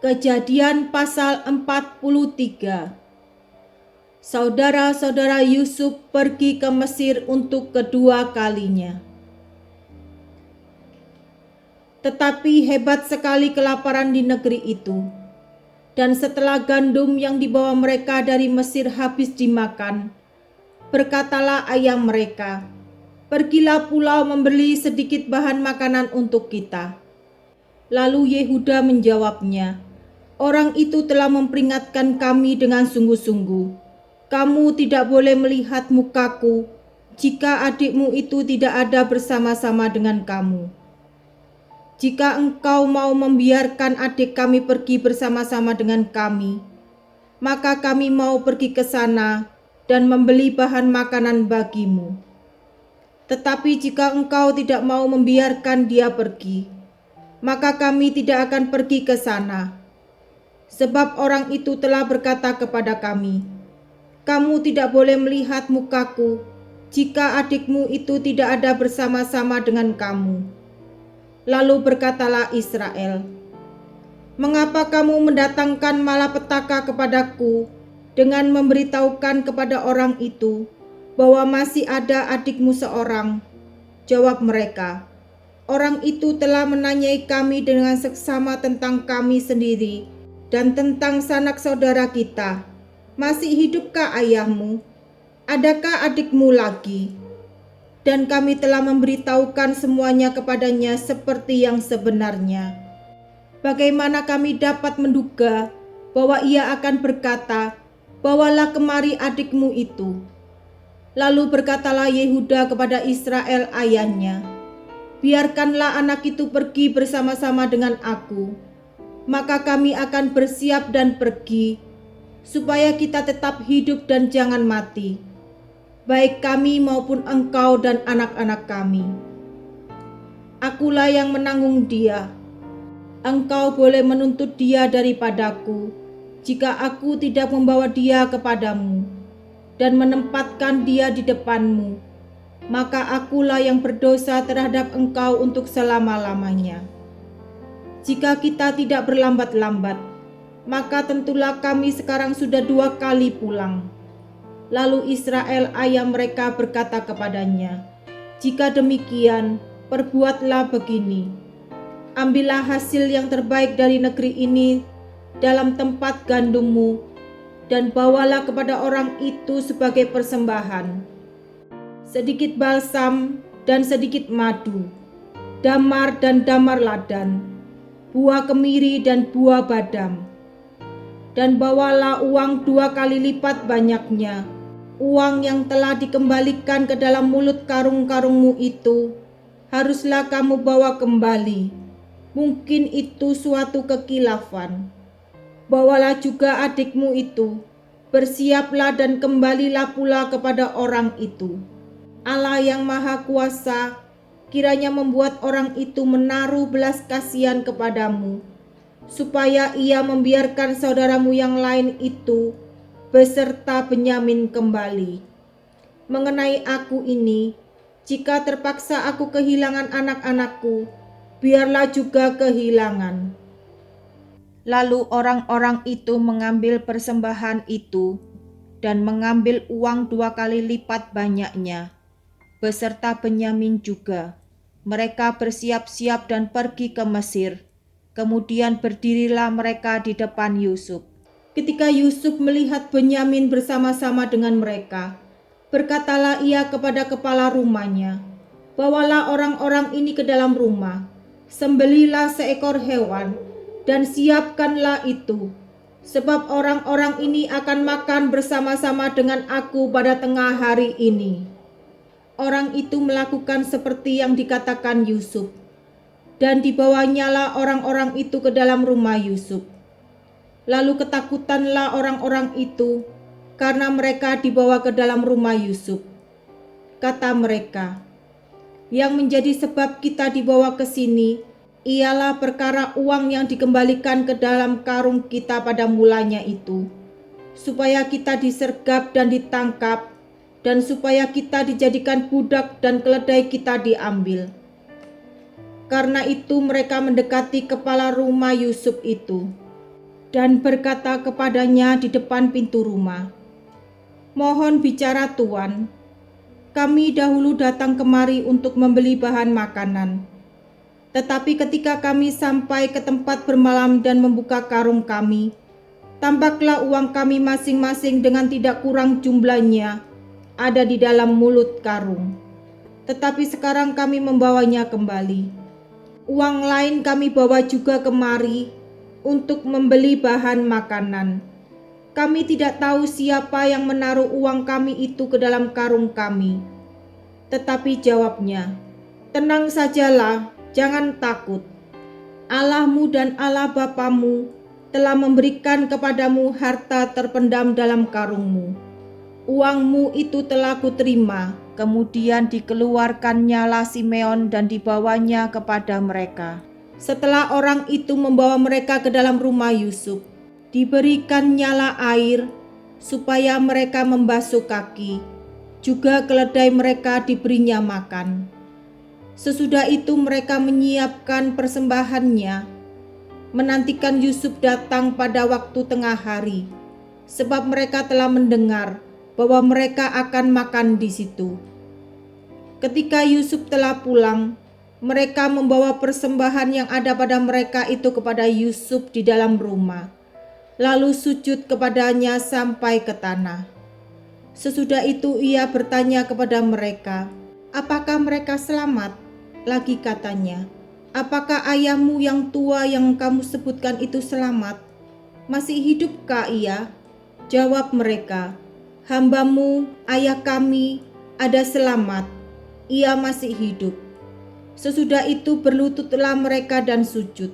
Kejadian pasal 43. Saudara-saudara Yusuf pergi ke Mesir untuk kedua kalinya. Tetapi hebat sekali kelaparan di negeri itu. Dan setelah gandum yang dibawa mereka dari Mesir habis dimakan, berkatalah ayah mereka, "Pergilah pulau membeli sedikit bahan makanan untuk kita." Lalu Yehuda menjawabnya, "Orang itu telah memperingatkan kami dengan sungguh-sungguh. Kamu tidak boleh melihat mukaku jika adikmu itu tidak ada bersama-sama dengan kamu. Jika engkau mau membiarkan adik kami pergi bersama-sama dengan kami, maka kami mau pergi ke sana dan membeli bahan makanan bagimu. Tetapi jika engkau tidak mau membiarkan dia pergi, maka kami tidak akan pergi ke sana. Sebab orang itu telah berkata kepada kami, 'Kamu tidak boleh melihat mukaku jika adikmu itu tidak ada bersama-sama dengan kamu.' Lalu berkatalah Israel, 'Mengapa kamu mendatangkan malapetaka kepadaku dengan memberitahukan kepada orang itu bahwa masih ada adikmu seorang?' Jawab mereka, 'Orang itu telah menanyai kami dengan seksama tentang kami sendiri dan tentang sanak saudara kita. Masih hidupkah ayahmu? Adakah adikmu lagi?' Dan kami telah memberitahukan semuanya kepadanya seperti yang sebenarnya. Bagaimana kami dapat menduga bahwa ia akan berkata, 'Bawalah kemari adikmu itu.' Lalu berkatalah Yehuda kepada Israel ayahnya, 'Biarkanlah anak itu pergi bersama-sama dengan aku, maka kami akan bersiap dan pergi, supaya kita tetap hidup dan jangan mati, baik kami maupun engkau dan anak-anak kami. Akulah yang menanggung dia. Engkau boleh menuntut dia daripadaku, jika aku tidak membawa dia kepadamu dan menempatkan dia di depanmu, maka akulah yang berdosa terhadap engkau untuk selama-lamanya. Jika kita tidak berlambat-lambat, maka tentulah kami sekarang sudah 2 kali pulang.' Lalu Israel ayah mereka berkata kepadanya, 'Jika demikian, perbuatlah begini. Ambillah hasil yang terbaik dari negeri ini dalam tempat gandummu, dan bawalah kepada orang itu sebagai persembahan. Sedikit balsam dan sedikit madu, damar dan damar ladan, buah kemiri dan buah badam. Dan bawalah uang 2 kali lipat banyaknya, uang yang telah dikembalikan ke dalam mulut karung-karungmu itu, haruslah kamu bawa kembali. Mungkin itu suatu kekilafan. Bawalah juga adikmu itu, bersiaplah dan kembalilah pula kepada orang itu. Allah yang Maha Kuasa kiranya membuat orang itu menaruh belas kasihan kepadamu, supaya ia membiarkan saudaramu yang lain itu beserta Benyamin kembali. Mengenai aku ini, jika terpaksa aku kehilangan anak-anakku, biarlah juga kehilangan.' Lalu orang-orang itu mengambil persembahan itu dan mengambil uang 2 kali lipat banyaknya, beserta Benyamin juga. Mereka bersiap-siap dan pergi ke Mesir. Kemudian berdirilah mereka di depan Yusuf. Ketika Yusuf melihat Benyamin bersama-sama dengan mereka, berkatalah ia kepada kepala rumahnya, 'Bawalah orang-orang ini ke dalam rumah, sembelilah seekor hewan, dan siapkanlah itu, sebab orang-orang ini akan makan bersama-sama dengan aku pada tengah hari ini.' Orang itu melakukan seperti yang dikatakan Yusuf, dan dibawanyalah orang-orang itu ke dalam rumah Yusuf. Lalu ketakutanlah orang-orang itu karena mereka dibawa ke dalam rumah Yusuf. Kata mereka, 'Yang menjadi sebab kita dibawa ke sini ialah perkara uang yang dikembalikan ke dalam karung kita pada mulanya itu, supaya kita disergap dan ditangkap, dan supaya kita dijadikan budak dan keledai kita diambil.' Karena itu mereka mendekati kepala rumah Yusuf itu dan berkata kepadanya di depan pintu rumah, "Mohon bicara Tuan, kami dahulu datang kemari untuk membeli bahan makanan. Tetapi ketika kami sampai ke tempat bermalam dan membuka karung kami, tampaklah uang kami masing-masing dengan tidak kurang jumlahnya ada di dalam mulut karung. Tetapi sekarang kami membawanya kembali. Uang lain kami bawa juga kemari untuk membeli bahan makanan. Kami tidak tahu siapa yang menaruh uang kami itu ke dalam karung kami." Tetapi jawabnya, "Tenang sajalah, jangan takut. Allahmu dan Allah Bapamu telah memberikan kepadamu harta terpendam dalam karungmu. Uangmu itu telah kuterima." Kemudian dikeluarkannyalah Simeon dan dibawanya kepada mereka. Setelah orang itu membawa mereka ke dalam rumah Yusuf, diberikannyala air supaya mereka membasuh kaki, juga keledai mereka diberinya makan. Sesudah itu mereka menyiapkan persembahannya, menantikan Yusuf datang pada waktu tengah hari, sebab mereka telah mendengar bahwa mereka akan makan di situ. Ketika Yusuf telah pulang, mereka membawa persembahan yang ada pada mereka itu kepada Yusuf di dalam rumah, lalu sujud kepadanya sampai ke tanah. Sesudah itu ia bertanya kepada mereka, "Apakah mereka selamat?" Lagi katanya, "Apakah ayahmu yang tua yang kamu sebutkan itu selamat? Masih hidupkah ia?" Jawab mereka, "Hambamu, ayah kami, ada selamat. Ia masih hidup." Sesudah itu berlututlah mereka dan sujud.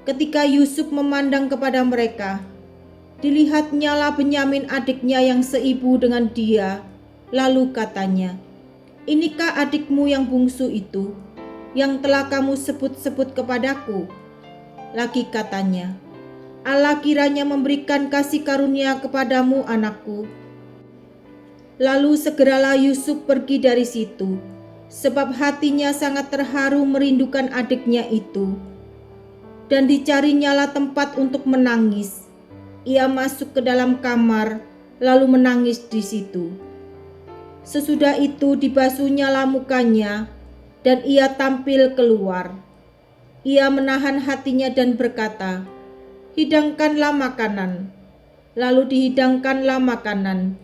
Ketika Yusuf memandang kepada mereka, dilihatnyalah Benyamin adiknya yang seibu dengan dia. Lalu katanya, "Inikah adikmu yang bungsu itu, yang telah kamu sebut-sebut kepadaku?" Lagi katanya, "Allah kiranya memberikan kasih karunia kepadamu, anakku." Lalu segeralah Yusuf pergi dari situ, sebab hatinya sangat terharu merindukan adiknya itu. Dan dicarinyalah tempat untuk menangis. Ia masuk ke dalam kamar, lalu menangis di situ. Sesudah itu dibasuhnyalah mukanya, dan ia tampil keluar. Ia menahan hatinya dan berkata, "Hidangkanlah makanan." Lalu dihidangkanlah makanan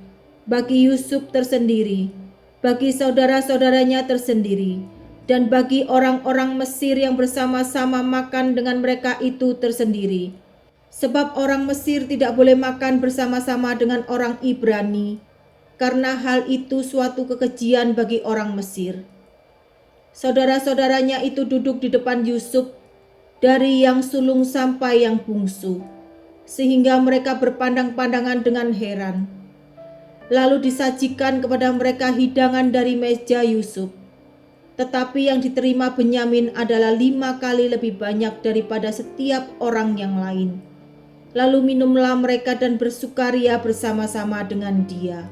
bagi Yusuf tersendiri, bagi saudara-saudaranya tersendiri, dan bagi orang-orang Mesir yang bersama-sama makan dengan mereka itu tersendiri. Sebab orang Mesir tidak boleh makan bersama-sama dengan orang Ibrani, karena hal itu suatu kekejian bagi orang Mesir. Saudara-saudaranya itu duduk di depan Yusuf, dari yang sulung sampai yang bungsu, sehingga mereka berpandang-pandangan dengan heran. Lalu disajikan kepada mereka hidangan dari meja Yusuf. Tetapi yang diterima Benyamin adalah 5 kali lebih banyak daripada setiap orang yang lain. Lalu minumlah mereka dan bersukaria bersama-sama dengan dia.